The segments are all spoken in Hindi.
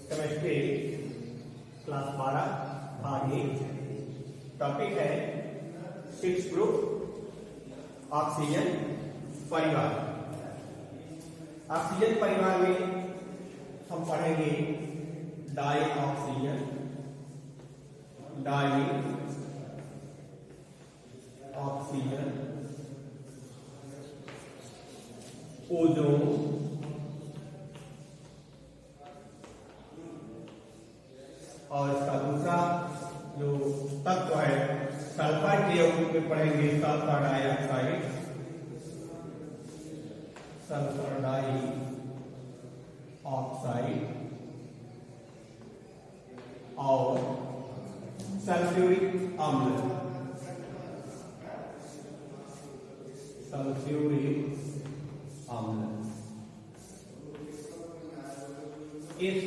केमिस्ट्री क्लास 12 भाग 1। टॉपिक है 6 ग्रुप ऑक्सीजन परिवार। ऑक्सीजन परिवार में हम पढ़ेंगे डाई ऑक्सीजन, ओजोन, और इसका दूसरा जो तत्व है सल्फर के रूप में पढ़ेंगे सल्फर डाइऑक्साइड, सल्फर डाइऑक्साइड और सल्फ्यूरिक अम्ल, इस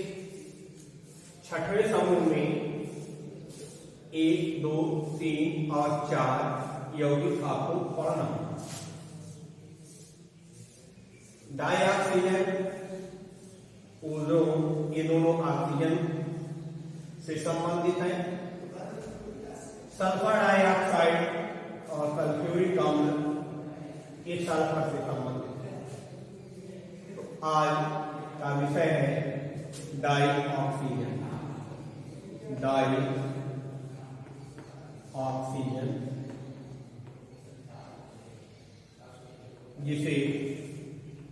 छठवें समूह में 1, 2, 3 और 4 यौगिक आपको पढ़ना है। डाइऑक्सीजन, ओजोन, ये दोनों ऑक्सीजन से संबंधित हैं। सल्फर डाइऑक्साइड और सल्फ्यूरिक अम्ल ये सल्फर से संबंधित है। तो आज का विषय है डाइऑक्सीजन, जिसे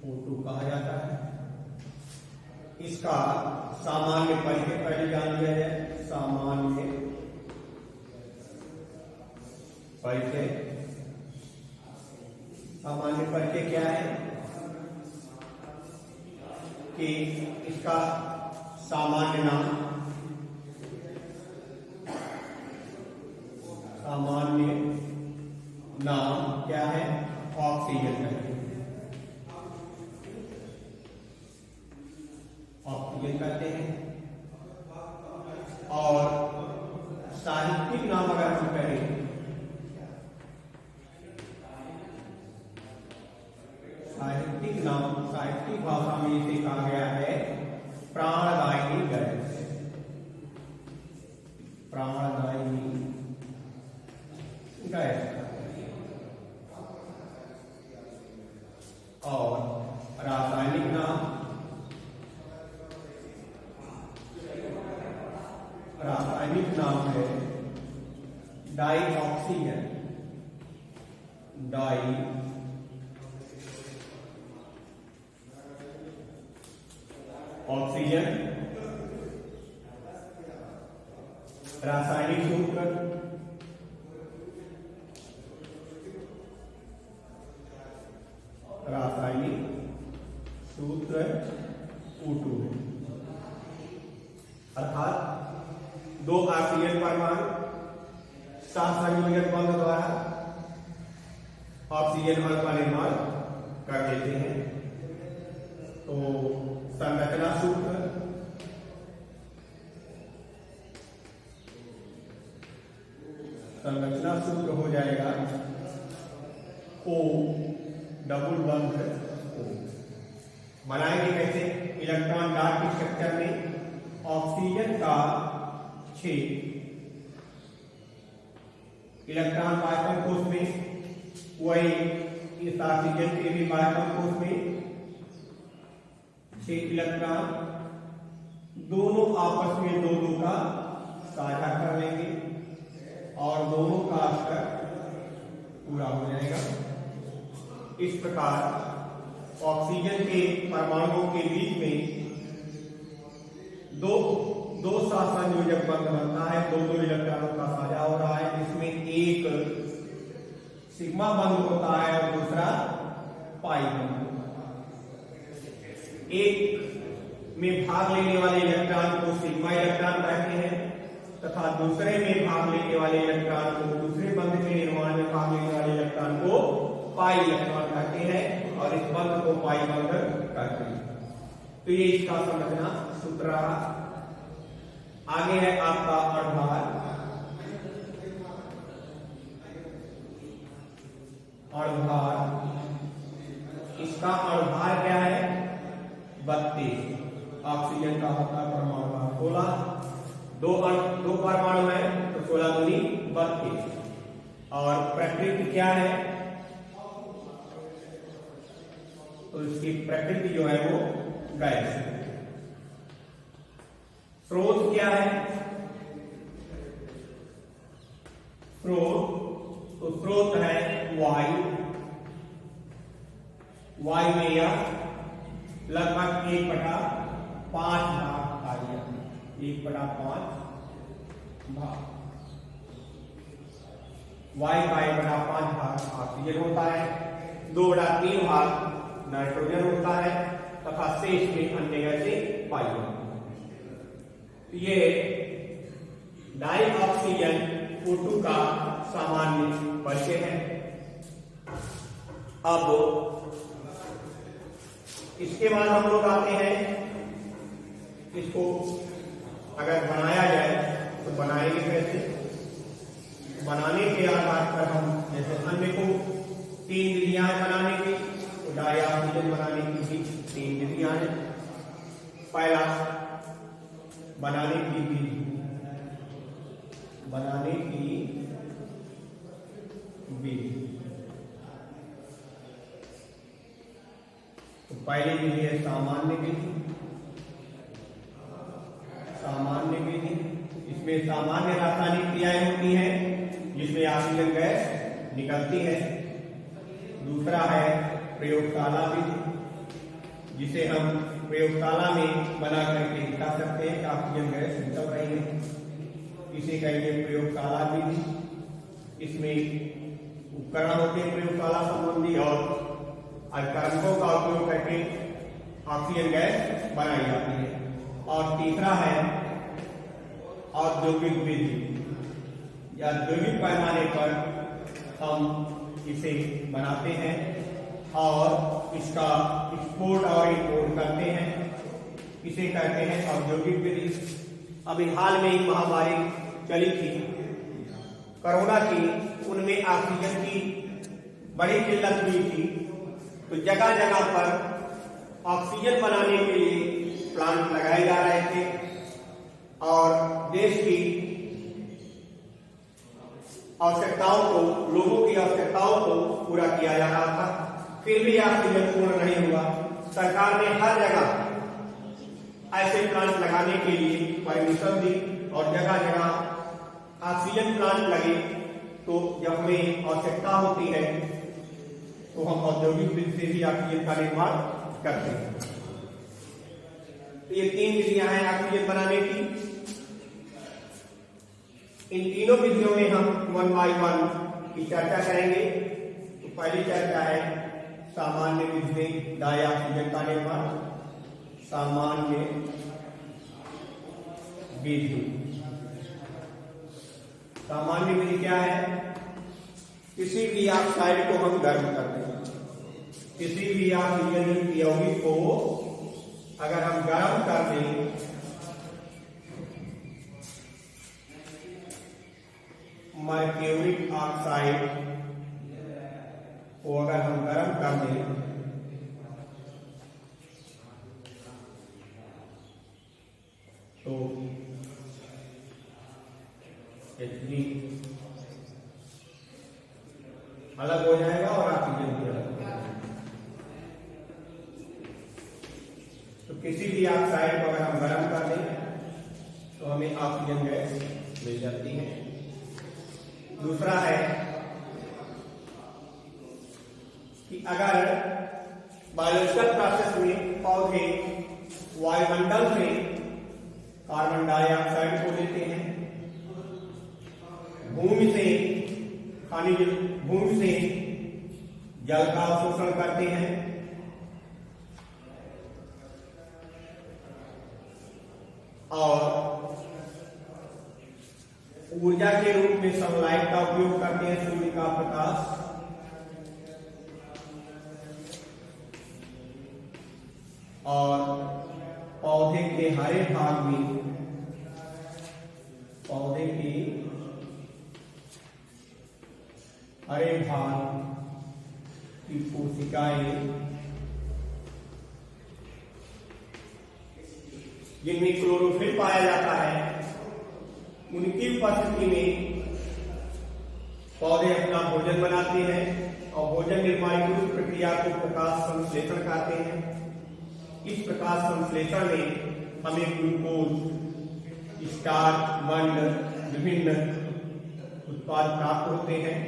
O2 कहा जाता है। इसका सामान्य परिचय पहले जान लिया जाए। सामान्य परिचय क्या है कि इसका सामान्य नाम क्या है? ऑक्सीजन है। ऑक्सीजन कहते हैं। और साहित्यिक नाम अगर हम करें, साहित्यिक भाषा में इसे कहा गया है प्राणदायिनी गैस। और रासायनिक नाम है डाइऑक्सीजन। ऑक्सीजन रासायनिक सूत्र O2 है। अर्थात 2 ऑक्सीजन परमाणु सहसंयोजक बंध द्वारा ऑक्सीजन अणु का निर्माण कर देते हैं। तो संरचना सूत्र हो जाएगा O डबल बंध O। बनाएंगे कैसे? इलेक्ट्रॉन डार्क स्ट्रक्चर में ऑक्सीजन का 6 इलेक्ट्रॉन बायकम कोष में, वही इस ऑक्सीजन के भी बायकम कोष में 6 इलेक्ट्रॉन दोनों आपस में 2-2 का साझा कर लेंगे और दोनों का स्तर पूरा हो जाएगा। इस प्रकार ऑक्सीजन के परमाणुओं के बीच में दो सहसंयोजक बंध बनता है। 2-2 इलेक्ट्रॉनों का साझा हो रहा है। इसमें एक सिग्मा बंध होता है और दूसरा पाई बंध होता है। एक में भाग लेने वाले इलेक्ट्रॉन को सिग्मा इलेक्ट्रॉन कहते हैं तथा दूसरे में भाग लेने वाले इलेक्ट्रॉन को, दूसरे बंध के निर्माण में भाग लेने वाले इलेक्ट्रॉन को पाई इलेक्ट्रॉन कहते हैं और इस बंध को पाई बंध कहते हैं। तो ये इसका समझना सूत्र रहा। आगे है आपका अणुभार। इसका अणुभार क्या है? 32। ऑक्सीजन का होता है परमाणु भार 16, दो परमाणु है तो 16 दूनी 32। और प्रकृति क्या है, तो इसकी प्रकृति जो है वो गैस है। स्रोत क्या है, स्रोत, तो स्रोत है वायु। वायु में यह लगभग 1/5 भाग आ गया, 1/5 भाग। वायु का 1/5 भाग ऑक्सीजन होता है, 2/3 भाग नाइट्रोजन होता है तथा शेष में अन्य गैसें पाई जाती हैं। ये डाई ऑक्सीजन O2 का सामान्य परिचय है। अब इसके बाद हम लोग आते हैं, इसको अगर बनाया जाए तो बनाएंगे कैसे। बनाने के आधार पर हम जैसे अन्य को 3 विधियां बनाने की, तो डाई ऑक्सीजन बनाने की भी 3 विधियां हैं। पहला बनाने की विधि, बनाने की विधि, तो पहली विधि है सामान्य विधि। सामान्य विधि, इसमें सामान्य रासायनिक क्रियाएं होती हैं जिसमें ऑक्सीजन गैस निकलती है। दूसरा है प्रयोगशाला विधि, जिसे हम प्रयोगशाला में बना करके दिखा सकते हैं कि ऑक्सीजन गैस निकल रही है, इसे कहेंगे प्रयोगशाला विधि। इसमें उपकरण होते हैं प्रयोगशाला संबंधी और उपकरणों का उपयोग करके ऑक्सीजन गैस बनाई जाती है। और तीसरा है औद्योगिक विधि, या औद्योगिक पैमाने पर हम इसे बनाते हैं और इसका एक्सपोर्ट और इंपोर्ट करते हैं, इसे कहते हैं औद्योगिक विधि। अभी हाल में ही महामारी चली थी कोरोना की, उनमें ऑक्सीजन की बड़ी किल्लत हुई थी, तो जगह जगह पर ऑक्सीजन बनाने के लिए प्लांट लगाए जा रहे थे और देश की आवश्यकताओं को, लोगों की आवश्यकताओं को पूरा किया जा रहा था। फिर भी ऑक्सीजन पूर्ण नहीं हुआ। सरकार ने हर जगह ऐसे प्लांट लगाने के लिए परमिशन दी और जगह जगह ऑक्सीजन प्लांट लगे। तो जब हमें आवश्यकता होती है तो हम औद्योगिक विधि से भी ऑक्सीजन का निर्माण करते हैं। तो ये 3 विधियां हैं ऑक्सीजन बनाने की। इन तीनों विधियों में हम 1 by 1 की चर्चा करेंगे। तो पहली चर्चा है सामान्य विधि में डाई ऑक्सीजन का निर्माण। सामान्य विधि, सामान्य विधि क्या है, किसी भी ऑक्साइड को हम गर्म करते हैं, किसी भी ऑक्सीजन यौगिक को अगर हम गर्म कर दें, मर्क्यूरिक ऑक्साइड को अगर हम गर्म कर दें तो H3 अलग हो जाएगा और ऑक्सीजन भी अलग हो जाएगा। तो किसी भी ऑक्साइड को अगर हम गर्म कर दें तो हमें ऑक्सीजन गैस मिल जाती है। दूसरा है कि अगर बायोलॉजिकल प्रोसेस में पौधे वायुमंडल से कार्बन डाइऑक्साइड को लेते हैं, भूमि से खनिज, भूमि से जल का अवशोषण करते हैं और ऊर्जा के रूप में सनलाइट का उपयोग करते हैं, सूर्य का प्रकाश, और पौधे के हरे भाग में, पौधे के हरे भाग की कोशिकाएं जिनमें क्लोरोफिल पाया जाता है, उनकी उपस्थिति में पौधे अपना भोजन बनाते हैं और भोजन निर्माण की उस प्रक्रिया को प्रकाश संश्लेषण कहते हैं। इस प्रकाश संश्लेषण में हमें ग्लूकोज, स्टार्च, मंड, विभिन्न उत्पाद प्राप्त होते हैं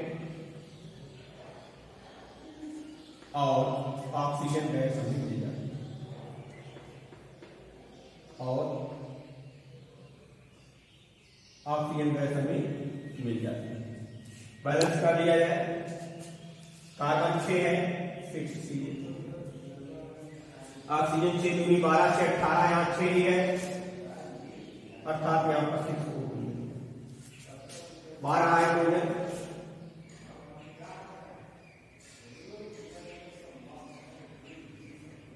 और ऑक्सीजन गैस हमें मिल जाती है और ऑक्सीजन गैस हमें मिल जाती है। बैलेंस कर दिया जाए, कार्बन 6 है, 6 ऑक्सीजन 6 दूनी 12 से 18, यहाँ 6 ही है, अर्थात यहाँ पर 6 हो गई, 12 हाइड्रोजन,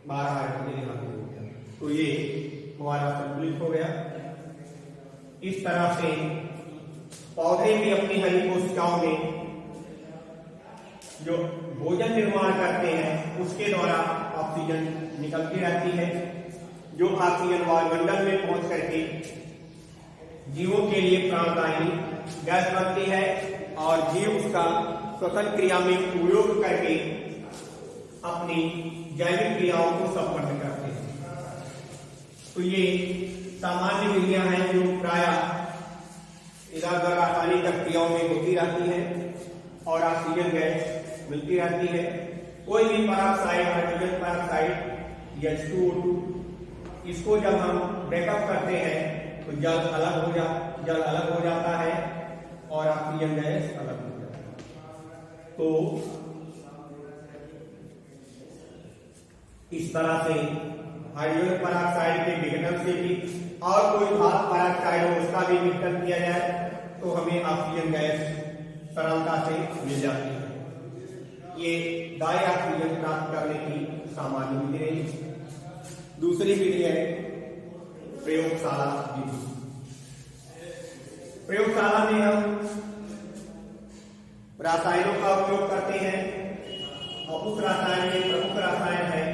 12 हाइड्रोजन यहाँ पे हो गया। तो ये हमारा संतुलित हो गया। इस तरह से पौधे भी अपनी हरी कोशिकाओं में जो भोजन निर्माण करते हैं उसके द्वारा ऑक्सीजन निकलती रहती है, जो ऑक्सीजन वायुमंडल में पहुंच करके जीवों के लिए प्राणदायी गैस बनती है और जीव उसका श्वसन क्रिया में उपयोग करके अपनी जैविक क्रियाओं को संपन्न करते हैं। तो ये सामान्य विधियां हैं जो प्रायः इधर उधर रासायनिक क्रियाओं में होती रहती है और ऑक्सीजन गैस मिलती रहती है। कोई भी पेरोक्साइड, हाइड्रोजन पेरोक्साइड या H2O2, इसको जब हम ब्रेकअप करते हैं तो जल अलग हो जाता है और ऑक्सीजन गैस अलग हो जाता है। तो इस तरह से हाइड्रोजन पेरोक्साइड के विघटन से भी और कोई धातु पेरोक्साइड हो उसका भी विघटन किया जाए तो हमें ऑक्सीजन गैस सरलता से मिल जाती है। ये डाई ऑक्सीजन प्राप्त करने की सामान्य विधि रही। दूसरी विधि है प्रयोगशाला विधि। प्रयोगशाला में हम रसायनों का उपयोग करते हैं और उस रसायन में प्रमुख रसायन है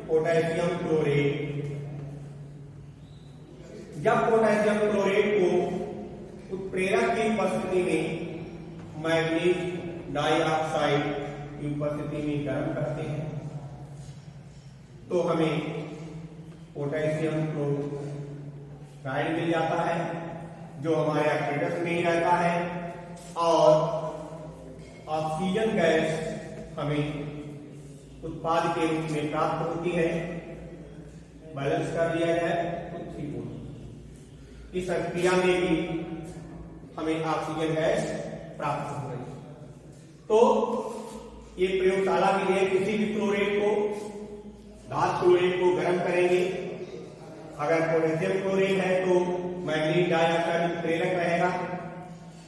पोटेशियम क्लोरेट। जब पोटेशियम क्लोरेट को उत्प्रेरक की उपस्थिति में मैग्नीज डाइऑक्साइड की उपस्थिति में गर्म करते हैं तो हमें पोटेशियम क्लोराइड मिल जाता है, जो हमारे ऑक्सीडेशन में ही रहता है और ऑक्सीजन गैस हमें उत्पाद के रूप में प्राप्त होती है। बैलेंस कर दिया जाए तो 3 इस क्रिया में भी हमें ऑक्सीजन गैस प्राप्त हो रही है। तो ये प्रयोगशाला के लिए किसी भी क्लोरेट को, धातु क्लोरेट को गर्म करेंगे। अगर पोटेशियम क्लोरेट है तो मैग्नीज डाइऑक्साइड प्रेरक रहेगा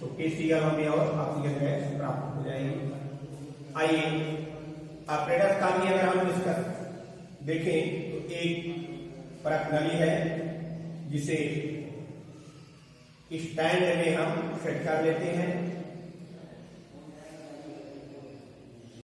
तो KCl हमें और ऑक्सीजन गैस प्राप्त हो जाएगी। आइए ऑपरेटर्स का भी अगर हम डिस्कस देखें तो एक परत नली है जिसे स्टैंड में हम सेट कर लेते हैं